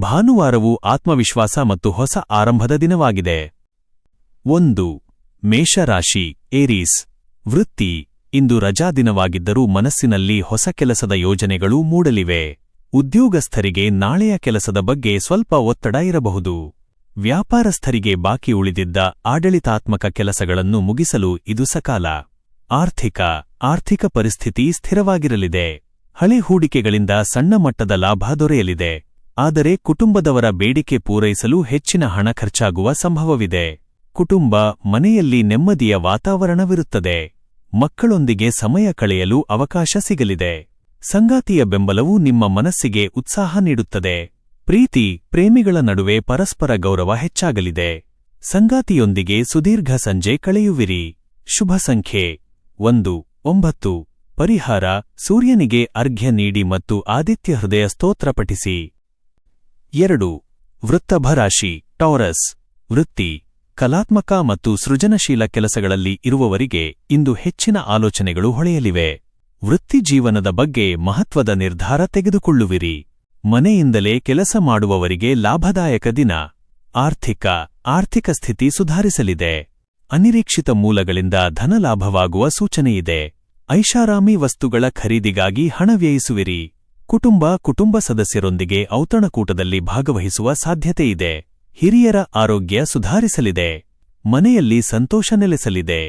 ಭಾನುವಾರವು ಆತ್ಮವಿಶ್ವಾಸ ಮತ್ತು ಹೊಸ ಆರಂಭದ ದಿನವಾಗಿದೆ. 1. ಮೇಷರಾಶಿ ಏರೀಸ್. ವೃತ್ತಿ. ಇಂದು ರಜಾ ದಿನವಾಗಿದ್ದರೂ ಮನಸ್ಸಿನಲ್ಲಿ ಹೊಸ ಕೆಲಸದ ಯೋಜನೆಗಳು ಮೂಡಲಿವೆ. ಉದ್ಯೋಗಸ್ಥರಿಗೆ ನಾಳೆಯ ಕೆಲಸದ ಬಗ್ಗೆ ಸ್ವಲ್ಪ ಒತ್ತಡ ಇರಬಹುದು. ವ್ಯಾಪಾರಸ್ಥರಿಗೆ ಬಾಕಿ ಉಳಿದಿದ್ದ ಆಡಳಿತಾತ್ಮಕ ಕೆಲಸಗಳನ್ನು ಮುಗಿಸಲು ಇದು ಸಕಾಲ. ಆರ್ಥಿಕ ಪರಿಸ್ಥಿತಿ ಸ್ಥಿರವಾಗಿರಲಿದೆ. ಹಳೆ ಹೂಡಿಕೆಗಳಿಂದ ಸಣ್ಣ ಮಟ್ಟದ ಲಾಭ ದೊರೆಯಲಿದೆ. ಆದರೆ ಕುಟುಂಬದವರ ಬೇಡಿಕೆ ಪೂರೈಸಲು ಹೆಚ್ಚಿನ ಹಣ ಖರ್ಚಾಗುವ ಸಂಭವವಿದೆ. ಕುಟುಂಬ ಮನೆಯಲ್ಲಿ ನೆಮ್ಮದಿಯ ವಾತಾವರಣವಿರುತ್ತದೆ. ಮಕ್ಕಳೊಂದಿಗೆ ಸಮಯ ಕಳೆಯಲು ಅವಕಾಶ ಸಿಗಲಿದೆ. ಸಂಗಾತಿಯ ಬೆಂಬಲವು ನಿಮ್ಮ ಮನಸ್ಸಿಗೆ ಉತ್ಸಾಹ ನೀಡುತ್ತದೆ. ಪ್ರೇಮಿಗಳ ನಡುವೆ ಪರಸ್ಪರ ಗೌರವ ಹೆಚ್ಚಾಗಲಿದೆ. ಸಂಗಾತಿಯೊಂದಿಗೆ ಸುದೀರ್ಘ ಸಂಜೆ ಕಳೆಯುವಿರಿ. ಶುಭ ಸಂಖ್ಯೆ 1, 9. ಪರಿಹಾರ: ಸೂರ್ಯನಿಗೆ ಅರ್ಘ್ಯ ನೀಡಿ ಮತ್ತು ಆದಿತ್ಯ ಹೃದಯ ಸ್ತೋತ್ರ ಪಠಿಸಿ. 2. ವೃಷಭ ರಾಶಿ ಟೌರಸ್. ವೃತ್ತಿ. ಕಲಾತ್ಮಕ ಮತ್ತು ಸೃಜನಶೀಲ ಕೆಲಸಗಳಲ್ಲಿ ಇರುವವರಿಗೆ ಇಂದು ಹೆಚ್ಚಿನ ಆಲೋಚನೆಗಳು ಹೊಳೆಯಲಿವೆ. ವೃತ್ತಿಜೀವನದ ಬಗ್ಗೆ ಮಹತ್ವದ ನಿರ್ಧಾರ ತೆಗೆದುಕೊಳ್ಳುವಿರಿ. ಮನೆಯಿಂದಲೇ ಕೆಲಸ ಮಾಡುವವರಿಗೆ ಲಾಭದಾಯಕ ದಿನ. ಆರ್ಥಿಕ ಸ್ಥಿತಿ ಸುಧಾರಿಸಲಿದೆ. ಅನಿರೀಕ್ಷಿತ ಮೂಲಗಳಿಂದ ಧನಲಾಭವಾಗುವ ಸೂಚನೆಯಿದೆ. ಐಷಾರಾಮಿ ವಸ್ತುಗಳ ಖರೀದಿಗಾಗಿ ಹಣ ವ್ಯಯಿಸುವಿರಿ. ಕುಟುಂಬ ಸದಸ್ಯರೊಂದಿಗೆ ಔತಣಕೂಟದಲ್ಲಿ ಭಾಗವಹಿಸುವ ಸಾಧ್ಯತೆಯಿದೆ. ಹಿರಿಯರ ಆರೋಗ್ಯ ಸುಧಾರಿಸಲಿದೆ. ಮನೆಯಲ್ಲಿ ಸಂತೋಷ ನೆಲೆಸಲಿದೆ.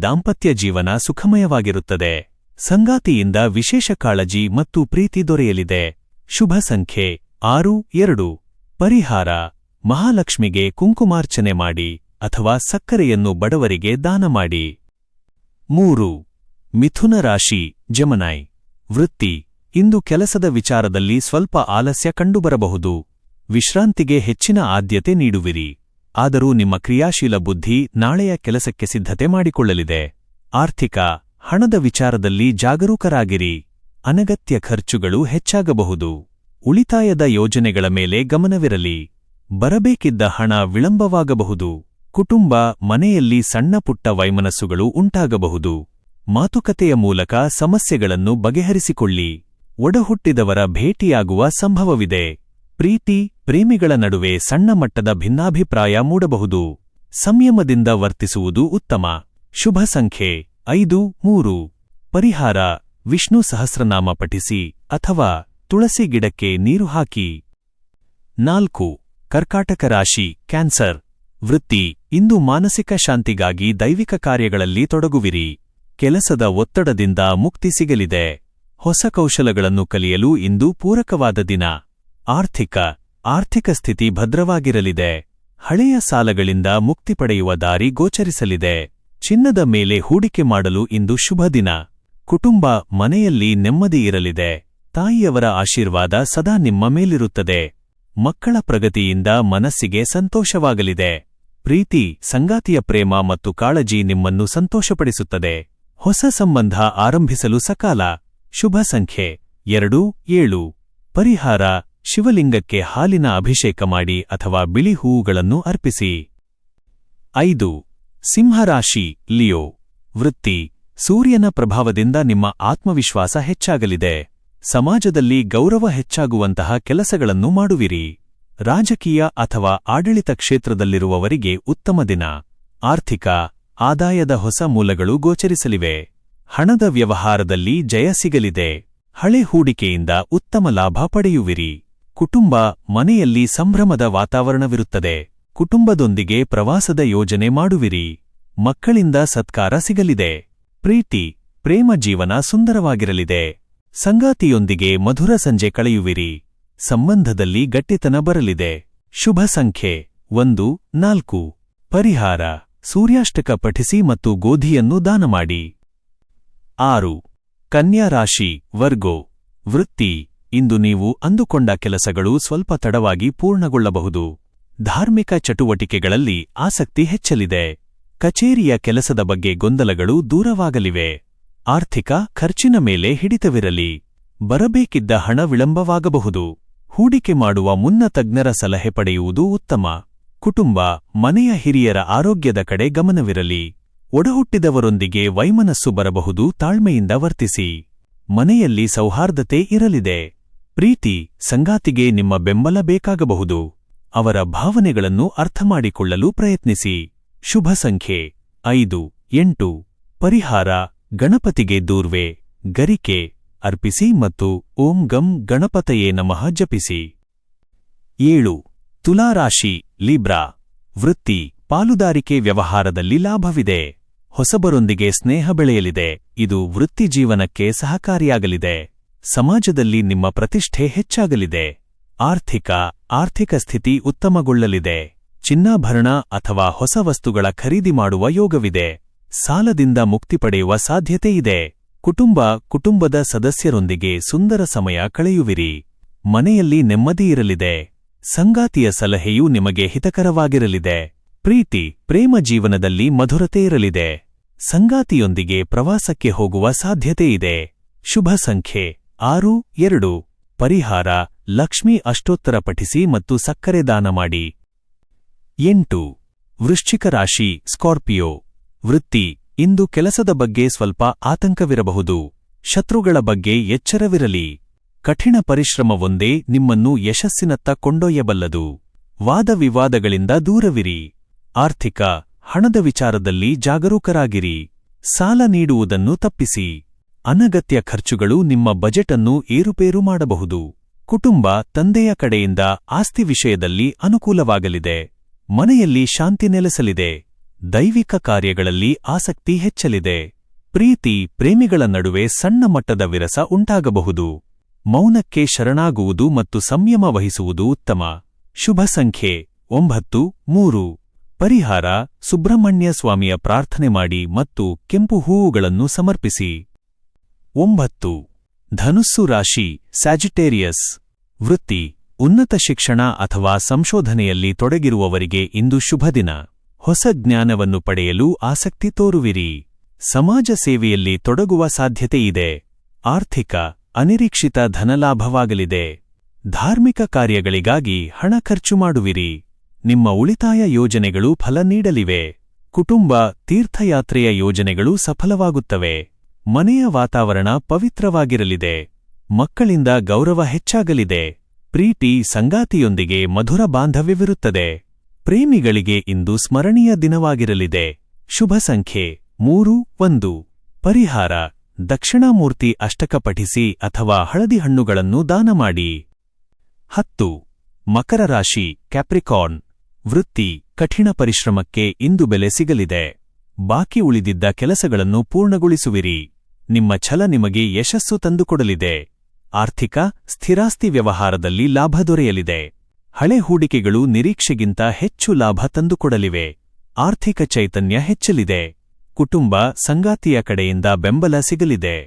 ದಾಂಪತ್ಯ ಜೀವನ ಸುಖಮಯವಾಗಿರುತ್ತದೆ. ಸಂಗಾತಿಯಿಂದ ವಿಶೇಷ ಕಾಳಜಿ ಮತ್ತು ಪ್ರೀತಿ ದೊರೆಯಲಿದೆ. ಶುಭ ಸಂಖ್ಯೆ 6, 2. ಪರಿಹಾರ: ಮಹಾಲಕ್ಷ್ಮಿಗೆ ಕುಂಕುಮಾರ್ಚನೆ ಮಾಡಿ ಅಥವಾ ಸಕ್ಕರೆಯನ್ನು ಬಡವರಿಗೆ ದಾನ ಮಾಡಿ. 3. ಮಿಥುನ ರಾಶಿ ಜೆಮಿನೈ. ವೃತ್ತಿ. ಇಂದು ಕೆಲಸದ ವಿಚಾರದಲ್ಲಿ ಸ್ವಲ್ಪ ಆಲಸ್ಯ ಕಂಡುಬರಬಹುದು. ವಿಶ್ರಾಂತಿಗೆ ಹೆಚ್ಚಿನ ಆದ್ಯತೆ ನೀಡುವಿರಿ. ಆದರೂ ನಿಮ್ಮ ಕ್ರಿಯಾಶೀಲ ಬುದ್ಧಿ ನಾಳೆಯ ಕೆಲಸಕ್ಕೆ ಸಿದ್ಧತೆ ಮಾಡಿಕೊಳ್ಳಲಿದೆ. ಹಣದ ವಿಚಾರದಲ್ಲಿ ಜಾಗರೂಕರಾಗಿರಿ. ಅನಗತ್ಯ ಖರ್ಚುಗಳು ಹೆಚ್ಚಾಗಬಹುದು. ಉಳಿತಾಯದ ಯೋಜನೆಗಳ ಮೇಲೆ ಗಮನವಿರಲಿ. ಬರಬೇಕಿದ್ದ ಹಣ ವಿಳಂಬವಾಗಬಹುದು. ಕುಟುಂಬ ಮನೆಯಲ್ಲಿ ಸಣ್ಣಪುಟ್ಟ ವೈಮನಸ್ಸುಗಳು ಉಂಟಾಗಬಹುದು. ಮಾತುಕತೆಯ ಮೂಲಕ ಸಮಸ್ಯೆಗಳನ್ನು ಬಗೆಹರಿಸಿಕೊಳ್ಳಿ. ಒಡಹುಟ್ಟಿದವರ ಭೇಟಿಯಾಗುವ ಸಂಭವವಿದೆ. ಪ್ರೇಮಿಗಳ ನಡುವೆ ಸಣ್ಣ ಮಟ್ಟದ ಭಿನ್ನಾಭಿಪ್ರಾಯ ಮೂಡಬಹುದು. ಸಂಯಮದಿಂದ ವರ್ತಿಸುವುದು ಉತ್ತಮ. ಶುಭ ಸಂಖ್ಯೆ 5, 3. ಪರಿಹಾರ: ವಿಷ್ಣು ಸಹಸ್ರನಾಮ ಪಠಿಸಿ ಅಥವಾ ತುಳಸಿ ಗಿಡಕ್ಕೆ ನೀರು ಹಾಕಿ. 4. ಕರ್ಕಾಟಕ ರಾಶಿ ಕ್ಯಾನ್ಸರ್. ವೃತ್ತಿ. ಇಂದು ಮಾನಸಿಕ ಶಾಂತಿಗಾಗಿ ದೈವಿಕ ಕಾರ್ಯಗಳಲ್ಲಿ ತೊಡಗುವಿರಿ. ಕೆಲಸದ ಒತ್ತಡದಿಂದ ಮುಕ್ತಿ ಸಿಗಲಿದೆ. ಹೊಸ ಕೌಶಲಗಳನ್ನು ಕಲಿಯಲು ಇಂದು ಪೂರಕವಾದ ದಿನ. ಆರ್ಥಿಕ ಸ್ಥಿತಿ ಭದ್ರವಾಗಿರಲಿದೆ. ಹಳೆಯ ಸಾಲಗಳಿಂದ ಮುಕ್ತಿ ಪಡೆಯುವ ದಾರಿ ಗೋಚರಿಸಲಿದೆ. ಚಿನ್ನದ ಮೇಲೆ ಹೂಡಿಕೆ ಮಾಡಲು ಇಂದು ಶುಭ ದಿನ. ಕುಟುಂಬ ಮನೆಯಲ್ಲಿ ನೆಮ್ಮದಿ ಇರಲಿದೆ. ತಾಯಿಯವರ ಆಶೀರ್ವಾದ ಸದಾ ನಿಮ್ಮ ಮೇಲಿರುತ್ತದೆ. ಮಕ್ಕಳ ಪ್ರಗತಿಯಿಂದ ಮನಸ್ಸಿಗೆ ಸಂತೋಷವಾಗಲಿದೆ. ಸಂಗಾತಿಯ ಪ್ರೇಮ ಮತ್ತು ಕಾಳಜಿ ನಿಮ್ಮನ್ನು ಸಂತೋಷಪಡಿಸುತ್ತದೆ. ಹೊಸ ಸಂಬಂಧ ಆರಂಭಿಸಲು ಸಕಾಲ. ಶುಭ ಸಂಖ್ಯೆ 2, 7. ಪರಿಹಾರ: ಶಿವಲಿಂಗಕ್ಕೆ ಹಾಲಿನ ಅಭಿಷೇಕ ಮಾಡಿ ಅಥವಾ ಬಿಳಿ ಹೂವುಗಳನ್ನು ಅರ್ಪಿಸಿ. 5. ಸಿಂಹರಾಶಿ ಲಿಯೋ. ವೃತ್ತಿ. ಸೂರ್ಯನ ಪ್ರಭಾವದಿಂದ ನಿಮ್ಮ ಆತ್ಮವಿಶ್ವಾಸ ಹೆಚ್ಚಾಗಲಿದೆ. ಸಮಾಜದಲ್ಲಿ ಗೌರವ ಹೆಚ್ಚಾಗುವಂತಹ ಕೆಲಸಗಳನ್ನು ಮಾಡುವಿರಿ. ರಾಜಕೀಯ ಅಥವಾ ಆಡಳಿತ ಕ್ಷೇತ್ರದಲ್ಲಿರುವವರಿಗೆ ಉತ್ತಮ ದಿನ. ಆದಾಯದ ಹೊಸ ಮೂಲಗಳು ಗೋಚರಿಸಲಿವೆ. ಹಣದ ವ್ಯವಹಾರದಲ್ಲಿ ಜಯ ಸಿಗಲಿದೆ. ಹಳೆ ಹೂಡಿಕೆಯಿಂದ ಉತ್ತಮ ಲಾಭ ಪಡೆಯುವಿರಿ. ಕುಟುಂಬ ಮನೆಯಲ್ಲಿ ಸಂಭ್ರಮದ ವಾತಾವರಣವಿರುತ್ತದೆ. ಕುಟುಂಬದೊಂದಿಗೆ ಪ್ರವಾಸದ ಯೋಜನೆ ಮಾಡುವಿರಿ. ಮಕ್ಕಳಿಂದ ಸತ್ಕಾರ ಸಿಗಲಿದೆ. ಪ್ರೇಮ ಜೀವನ ಸುಂದರವಾಗಿರಲಿದೆ. ಸಂಗಾತಿಯೊಂದಿಗೆ ಮಧುರ ಸಂಜೆ ಕಳೆಯುವಿರಿ. ಸಂಬಂಧದಲ್ಲಿ ಗಟ್ಟಿತನ ಬರಲಿದೆ. ಶುಭ ಸಂಖ್ಯೆ 1, 4. ಪರಿಹಾರ: ಸೂರ್ಯಾಷ್ಟಕ ಪಠಿಸಿ ಮತ್ತು ಗೋಧಿಯನ್ನು ದಾನ ಮಾಡಿ. 6. ಕನ್ಯಾ ರಾಶಿ ವರ್ಗೋ. ವೃತ್ತಿ. ಇಂದು ನೀವು ಅಂದುಕೊಂಡ ಕೆಲಸಗಳು ಸ್ವಲ್ಪ ತಡವಾಗಿ ಪೂರ್ಣಗೊಳ್ಳಬಹುದು. ಧಾರ್ಮಿಕ ಚಟುವಟಿಕೆಗಳಲ್ಲಿ ಆಸಕ್ತಿ ಹೆಚ್ಚಲಿದೆ. ಕಚೇರಿಯ ಕೆಲಸದ ಬಗ್ಗೆ ಗೊಂದಲಗಳು ದೂರವಾಗಲಿವೆ. ಖರ್ಚಿನ ಮೇಲೆ ಹಿಡಿತವಿರಲಿ. ಬರಬೇಕಿದ್ದ ಹಣ ವಿಳಂಬವಾಗಬಹುದು. ಹೂಡಿಕೆ ಮಾಡುವ ಮುನ್ನ ತಜ್ಞರ ಸಲಹೆ ಪಡೆಯುವುದು ಉತ್ತಮ. ಕುಟುಂಬ ಮನೆಯ ಹಿರಿಯರ ಆರೋಗ್ಯದ ಕಡೆ ಗಮನವಿರಲಿ. ಒಡಹುಟ್ಟಿದವರೊಂದಿಗೆ ವೈಮನಸ್ಸು ಬರಬಹುದು. ತಾಳ್ಮೆಯಿಂದ ವರ್ತಿಸಿ. ಮನೆಯಲ್ಲಿ ಸೌಹಾರ್ದತೆ ಇರಲಿದೆ. ಪ್ರೀತಿ ಸಂಗಾತಿಗೆ ನಿಮ್ಮ ಬೆಂಬಲ ಬೇಕಾಗಬಹುದು. ಅವರ ಭಾವನೆಗಳನ್ನು ಅರ್ಥಮಾಡಿಕೊಳ್ಳಲು ಪ್ರಯತ್ನಿಸಿ. ಶುಭ ಸಂಖ್ಯೆ 5, 8. ಪರಿಹಾರ ಗಣಪತಿಗೆ ದೂರ್ವೆ, ಗರಿಕೆ ಅರ್ಪಿಸಿ ಮತ್ತು ಓಂ ಗಂ ಗಣಪತಯೇ ನಮಃ ಜಪಿಸಿ. 7. ತುಲಾರಾಶಿ ಲೀಬ್ರಾ. ವೃತ್ತಿ ಪಾಲುದಾರಿಕೆ ವ್ಯವಹಾರದಲ್ಲಿ ಲಾಭವಿದೆ. ಹೊಸಬರೊಂದಿಗೆ ಸ್ನೇಹ ಬೆಳೆಯಲಿದೆ. ಇದು ವೃತ್ತಿಜೀವನಕ್ಕೆ ಸಹಕಾರಿಯಾಗಲಿದೆ. ಸಮಾಜದಲ್ಲಿ ನಿಮ್ಮ ಪ್ರತಿಷ್ಠೆ ಹೆಚ್ಚಾಗಲಿದೆ. ಆರ್ಥಿಕ ಸ್ಥಿತಿ ಉತ್ತಮಗೊಳ್ಳಲಿದೆ. ಚಿನ್ನಾಭರಣ ಅಥವಾ ಹೊಸ ವಸ್ತುಗಳ ಖರೀದಿ ಮಾಡುವ ಯೋಗವಿದೆ. ಸಾಲದಿಂದ ಮುಕ್ತಿ ಪಡೆಯುವ ಸಾಧ್ಯತೆಯಿದೆ. ಕುಟುಂಬದ ಸದಸ್ಯರೊಂದಿಗೆ ಸುಂದರ ಸಮಯ ಕಳೆಯುವಿರಿ. ಮನೆಯಲ್ಲಿ ನೆಮ್ಮದಿಯಿರಲಿದೆ. ಸಂಗಾತಿಯ ಸಲಹೆಯೂ ನಿಮಗೆ ಹಿತಕರವಾಗಿರಲಿದೆ. ಪ್ರೇಮ ಜೀವನದಲ್ಲಿ ಮಧುರತೆ ಇರಲಿದೆ. ಸಂಗಾತಿಯೊಂದಿಗೆ ಪ್ರವಾಸಕ್ಕೆ ಹೋಗುವ ಸಾಧ್ಯತೆಯಿದೆ. ಶುಭ ಸಂಖ್ಯೆ 6, 2. ಪರಿಹಾರ ಲಕ್ಷ್ಮೀ ಅಷ್ಟೋತ್ತರ ಪಠಿಸಿ ಮತ್ತು ಸಕ್ಕರೆ ದಾನ ಮಾಡಿ. 8. ವೃಶ್ಚಿಕ ರಾಶಿ ಸ್ಕಾರ್ಪಿಯೋ. ವೃತ್ತಿ ಇಂದು ಕೆಲಸದ ಬಗ್ಗೆ ಸ್ವಲ್ಪ ಆತಂಕವಿರಬಹುದು. ಶತ್ರುಗಳ ಬಗ್ಗೆ ಎಚ್ಚರವಿರಲಿ. ಕಠಿಣ ಪರಿಶ್ರಮವೊಂದೇ ನಿಮ್ಮನ್ನು ಯಶಸ್ಸಿನತ್ತ ಕೊಂಡೊಯ್ಯಬಲ್ಲದು. ವಾದವಿವಾದಗಳಿಂದ ದೂರವಿರಿ. ಹಣದ ವಿಚಾರದಲ್ಲಿ ಜಾಗರೂಕರಾಗಿರಿ. ಸಾಲ ನೀಡುವುದನ್ನು ತಪ್ಪಿಸಿ. ಅನಗತ್ಯ ಖರ್ಚುಗಳು ನಿಮ್ಮ ಬಜೆಟ್ ಅನ್ನು ಏರುಪೇರು ಮಾಡಬಹುದು. ತಂದೆಯ ಕಡೆಯಿಂದ ಆಸ್ತಿ ವಿಷಯದಲ್ಲಿ ಅನುಕೂಲವಾಗಲಿದೆ. ಮನೆಯಲ್ಲಿ ಶಾಂತಿ ನೆಲೆಸಲಿದೆ. ದೈವಿಕ ಕಾರ್ಯಗಳಲ್ಲಿ ಆಸಕ್ತಿ ಹೆಚ್ಚಲಿದೆ. ಪ್ರೇಮಿಗಳ ನಡುವೆ ಸಣ್ಣ ಮಟ್ಟದ ವಿರಸ ಉಂಟಾಗಬಹುದು. ಮೌನಕ್ಕೆ ಶರಣಾಗುವುದು ಮತ್ತು ಸಂಯಮ ವಹಿಸುವುದು ಉತ್ತಮ. ಶುಭ ಸಂಖ್ಯೆ 9, 3. ಪರಿಹಾರ ಸುಬ್ರಹ್ಮಣ್ಯ ಸ್ವಾಮಿಯ ಪ್ರಾರ್ಥನೆ ಮಾಡಿ ಮತ್ತು ಕೆಂಪು ಹೂವುಗಳನ್ನು ಸಮರ್ಪಿಸಿ. 9. ಧನುಸ್ಸು ರಾಶಿ ಸ್ಯಾಜಿಟೇರಿಯಸ್. ವೃತ್ತಿ ಉನ್ನತ ಶಿಕ್ಷಣ ಅಥವಾ ಸಂಶೋಧನೆಯಲ್ಲಿ ತೊಡಗಿರುವವರಿಗೆ ಇಂದು ಶುಭದಿನ. ಹೊಸ ಜ್ಞಾನವನ್ನು ಪಡೆಯಲು ಆಸಕ್ತಿ ತೋರುವಿರಿ. ಸಮಾಜ ಸೇವೆಯಲ್ಲಿ ತೊಡಗುವ ಸಾಧ್ಯತೆಯಿದೆ. ಅನಿರೀಕ್ಷಿತ ಧನಲಾಭವಾಗಲಿದೆ. ಧಾರ್ಮಿಕ ಕಾರ್ಯಗಳಿಗಾಗಿ ಹಣ ಖರ್ಚು ಮಾಡುವಿರಿ. ನಿಮ್ಮ ಉಳಿತಾಯ ಯೋಜನೆಗಳು ಫಲ ನೀಡಲಿವೆ. ತೀರ್ಥಯಾತ್ರೆಯ ಯೋಜನೆಗಳು ಸಫಲವಾಗುತ್ತವೆ. ಮನೆಯ ವಾತಾವರಣ ಪವಿತ್ರವಾಗಿರಲಿದೆ. ಮಕ್ಕಳಿಂದ ಗೌರವ ಹೆಚ್ಚಾಗಲಿದೆ. ಸಂಗಾತಿಯೊಂದಿಗೆ ಮಧುರ ಬಾಂಧವ್ಯವಿರುತ್ತದೆ. ಪ್ರೇಮಿಗಳಿಗೆ ಇಂದು ಸ್ಮರಣೀಯ ದಿನವಾಗಿರಲಿದೆ. ಶುಭ ಸಂಖ್ಯೆ 3, 1. ಪರಿಹಾರ ದಕ್ಷಿಣಾಮೂರ್ತಿ ಅಷ್ಟಕ ಪಠಿಸಿ ಅಥವಾ ಹಳದಿ ಹಣ್ಣುಗಳನ್ನು ದಾನ ಮಾಡಿ. 10. ಮಕರ ರಾಶಿ ಕ್ಯಾಪ್ರಿಕಾರ್ನ್. ವೃತ್ತಿ ಕಠಿಣ ಪರಿಶ್ರಮಕ್ಕೆ ಇಂದು ಬೆಲೆ ಸಿಗಲಿದೆ. ಬಾಕಿ ಉಳಿದಿದ್ದ ಕೆಲಸಗಳನ್ನು ಪೂರ್ಣಗೊಳಿಸುವಿರಿ. ನಿಮ್ಮ ಛಲ ನಿಮಗೆ ಯಶಸ್ಸು ತಂದುಕೊಡಲಿದೆ. ಸ್ಥಿರಾಸ್ತಿ ವ್ಯವಹಾರದಲ್ಲಿ ಲಾಭ ದೊರೆಯಲಿದೆ. ಹಳೆ ಹೂಡಿಕೆಗಳು ನಿರೀಕ್ಷೆಗಿಂತ ಹೆಚ್ಚು ಲಾಭ ತಂದುಕೊಡಲಿವೆ. ಆರ್ಥಿಕ ಚೈತನ್ಯ ಹೆಚ್ಚಲಿದೆ. ಸಂಗಾತಿಯ ಕಡೆಯಿಂದ ಬೆಂಬಲ ಸಿಗಲಿದೆ.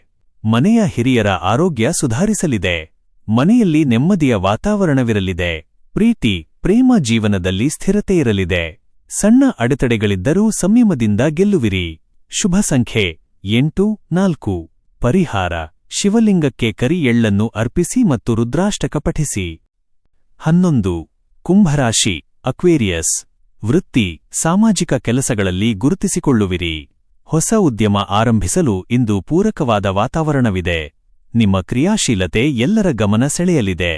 ಮನೆಯ ಹಿರಿಯರ ಆರೋಗ್ಯ ಸುಧಾರಿಸಲಿದೆ. ಮನೆಯಲ್ಲಿ ನೆಮ್ಮದಿಯ ವಾತಾವರಣವಿರಲಿದೆ. ಪ್ರೇಮ ಜೀವನದಲ್ಲಿ ಸ್ಥಿರತೆ ಇರಲಿದೆ. ಸಣ್ಣ ಅಡೆತಡೆಗಳಿದ್ದರೂ ಸಂಯಮದಿಂದ ಗೆಲ್ಲುವಿರಿ. ಶುಭ ಸಂಖ್ಯೆ 8, 4. ಪರಿಹಾರ ಶಿವಲಿಂಗಕ್ಕೆ ಕರಿ ಎಳ್ಳನ್ನು ಅರ್ಪಿಸಿ ಮತ್ತು ರುದ್ರಾಷ್ಟಕ ಪಠಿಸಿ. 11. ಕುಂಭರಾಶಿ ಅಕ್ವೇರಿಯಸ್. ವೃತ್ತಿ ಸಾಮಾಜಿಕ ಕೆಲಸಗಳಲ್ಲಿ ಗುರುತಿಸಿಕೊಳ್ಳುವಿರಿ. ಹೊಸ ಉದ್ಯಮ ಆರಂಭಿಸಲು ಇಂದು ಪೂರಕವಾದ ವಾತಾವರಣವಿದೆ. ನಿಮ್ಮ ಕ್ರಿಯಾಶೀಲತೆ ಎಲ್ಲರ ಗಮನ ಸೆಳೆಯಲಿದೆ.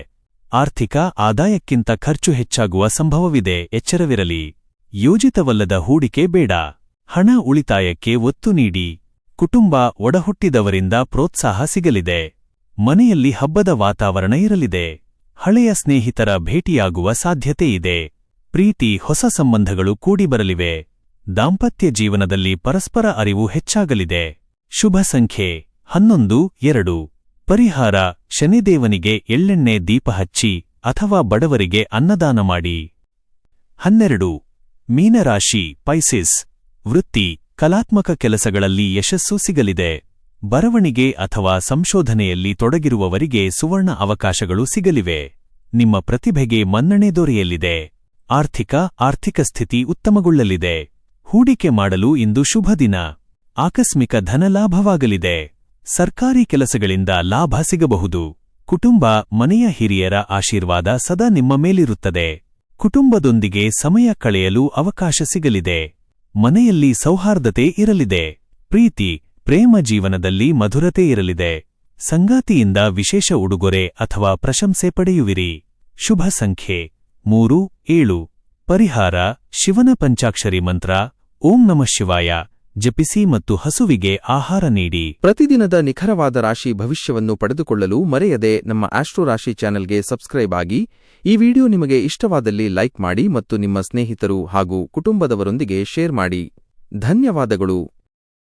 ಆದಾಯಕ್ಕಿಂತ ಖರ್ಚು ಹೆಚ್ಚಾಗುವ ಸಂಭವವಿದೆ. ಎಚ್ಚರವಿರಲಿ. ಯೋಜಿತವಲ್ಲದ ಹೂಡಿಕೆ ಬೇಡ. ಹಣ ಉಳಿತಾಯಕ್ಕೆ ಒತ್ತು ನೀಡಿ. ಒಡಹುಟ್ಟಿದವರಿಂದ ಪ್ರೋತ್ಸಾಹ ಸಿಗಲಿದೆ. ಮನೆಯಲ್ಲಿ ಹಬ್ಬದ ವಾತಾವರಣ ಇರಲಿದೆ. ಹಳೆಯ ಸ್ನೇಹಿತರ ಭೇಟಿಯಾಗುವ ಸಾಧ್ಯತೆಯಿದೆ. ಹೊಸ ಸಂಬಂಧಗಳು ಕೂಡಿಬರಲಿವೆ. ದಾಂಪತ್ಯ ಜೀವನದಲ್ಲಿ ಪರಸ್ಪರ ಅರಿವು ಹೆಚ್ಚಾಗಲಿದೆ. ಶುಭ ಸಂಖ್ಯೆ 11, 2. ಪರಿಹಾರ ಶನಿದೇವನಿಗೆ ಎಳ್ಳೆಣ್ಣೆ ದೀಪ ಹಚ್ಚಿ ಅಥವಾ ಬಡವರಿಗೆ ಅನ್ನದಾನ ಮಾಡಿ. 12. ಮೀನರಾಶಿ ಪೈಸಿಸ್. ವೃತ್ತಿ ಕಲಾತ್ಮಕ ಕೆಲಸಗಳಲ್ಲಿ ಯಶಸ್ಸು ಸಿಗಲಿದೆ. ಬರವಣಿಗೆ ಅಥವಾ ಸಂಶೋಧನೆಯಲ್ಲಿ ತೊಡಗಿರುವವರಿಗೆ ಸುವರ್ಣ ಅವಕಾಶಗಳು ಸಿಗಲಿವೆ. ನಿಮ್ಮ ಪ್ರತಿಭೆಗೆ ಮನ್ನಣೆ ದೊರೆಯಲಿದೆ. ಆರ್ಥಿಕ ಸ್ಥಿತಿ ಉತ್ತಮಗೊಳ್ಳಲಿದೆ. ಹೂಡಿಕೆ ಮಾಡಲು ಇಂದು ಶುಭ ದಿನ. ಆಕಸ್ಮಿಕ ಧನಲಾಭವಾಗಲಿದೆ. ಸರ್ಕಾರಿ ಕೆಲಸಗಳಿಂದ ಲಾಭ ಸಿಗಬಹುದು. ಮನೆಯ ಹಿರಿಯರ ಆಶೀರ್ವಾದ ಸದಾ ನಿಮ್ಮ ಮೇಲಿರುತ್ತದೆ. ಕುಟುಂಬದೊಂದಿಗೆ ಸಮಯ ಕಳೆಯಲು ಅವಕಾಶ ಸಿಗಲಿದೆ. ಮನೆಯಲ್ಲಿ ಸೌಹಾರ್ದತೆ ಇರಲಿದೆ. ಪ್ರೇಮ ಜೀವನದಲ್ಲಿ ಮಧುರತೆ ಇರಲಿದೆ. ಸಂಗಾತಿಯಿಂದ ವಿಶೇಷ ಉಡುಗೊರೆ ಅಥವಾ ಪ್ರಶಂಸೆ ಪಡೆಯುವಿರಿ. ಶುಭ ಸಂಖ್ಯೆ 3, 7. ಪರಿಹಾರ: ಶಿವನ ಪಂಚಾಕ್ಷರಿ ಮಂತ್ರ ಓಂ ನಮಃ ಶಿವಾಯ ಜಪಿಸಿ ಮತ್ತು ಹಸುವಿಗೆ ಆಹಾರ ನೀಡಿ. ಪ್ರತಿದಿನದ ನಿಖರವಾದ ರಾಶಿ ಭವಿಷ್ಯವನ್ನು ಪಡೆದುಕೊಳ್ಳಲು ಮರೆಯದೆ ನಮ್ಮ ಆಸ್ಟ್ರೋ ರಾಶಿ ಚಾನೆಲ್ಗೆ ಸಬ್ಸ್ಕ್ರೈಬ್ ಆಗಿ. ಈ ವಿಡಿಯೋ ನಿಮಗೆ ಇಷ್ಟವಾದಲ್ಲಿ ಲೈಕ್ ಮಾಡಿ ಮತ್ತು ನಿಮ್ಮ ಸ್ನೇಹಿತರು ಹಾಗೂ ಕುಟುಂಬದವರೊಂದಿಗೆ ಶೇರ್ ಮಾಡಿ. ಧನ್ಯವಾದಗಳು.